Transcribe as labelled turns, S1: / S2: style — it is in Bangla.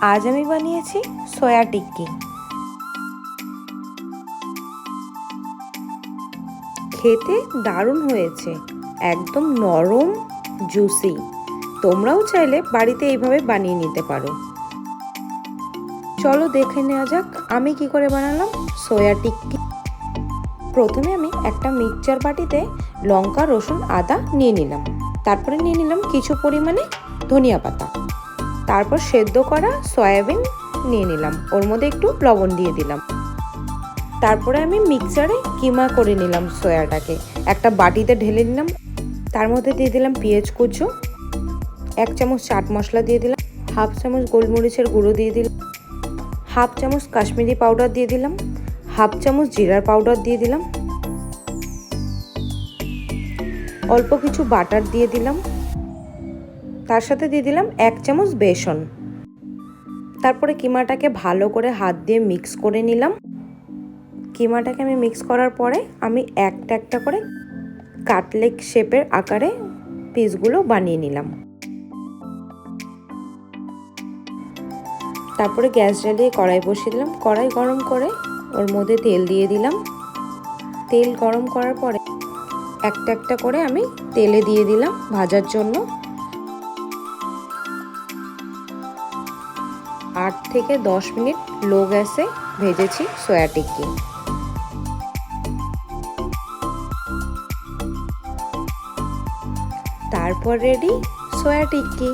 S1: আজ আমি বানিয়েছি সয়া টিক্কি। খেতে দারুণ হয়েছে, একদম নরম জুসি। তোমরাও চাইলে বাড়িতে এইভাবে বানিয়ে নিতে পারো। চলো দেখে নেওয়া যাক আমি কি করে বানালাম সয়া টিক্কি। প্রথমে আমি একটা মিক্সচার বাটিতে লঙ্কা, রসুন, আদা নিয়ে নিলাম। তারপরে নিয়ে নিলাম কিছু পরিমাণে ধনিয়া পাতা। তারপর সেদ্ধ করা সয়াবিন নিয়ে নিলাম, ওর মধ্যে একটু লবণ দিয়ে দিলাম। তারপরে আমি মিক্সারে কিমা করে নিলাম সয়াটাকে, একটা বাটিতে ঢেলে নিলাম। তার মধ্যে দিয়ে দিলাম পেঁয়াজ কুচো, 1 চামচ চাট মশলা দিয়ে দিলাম, 1/2 চামচ গোলমরিচের গুঁড়ো দিয়ে দিলাম, 1/2 চামচ কাশ্মীরি পাউডার দিয়ে দিলাম, 1/2 চামচ জিরার পাউডার দিয়ে দিলাম, অল্প কিছু বাটার দিয়ে দিলাম। তার সাথে দিয়ে দিলাম 1 চামচ বেসন। তারপরে কিমাটাকে ভালো করে হাত দিয়ে মিক্স করে নিলাম। কিমাটাকে আমি মিক্স করার পরে আমি একটা একটা করে কাটলেট শেপের আকারে পিসগুলো বানিয়ে নিলাম। তারপরে গ্যাস জ্বালিয়ে কড়াই বসিয়ে দিলাম। কড়াই গরম করে ওর মধ্যে তেল দিয়ে দিলাম। তেল গরম করার পরে একটা একটা করে আমি তেলে দিয়ে দিলাম ভাজার জন্য। 8 থেকে 10 মিনিট লো গ্যাসে ভেজেছি সয়া টিক্কি। তারপর রেডি সয়া টিক্কি।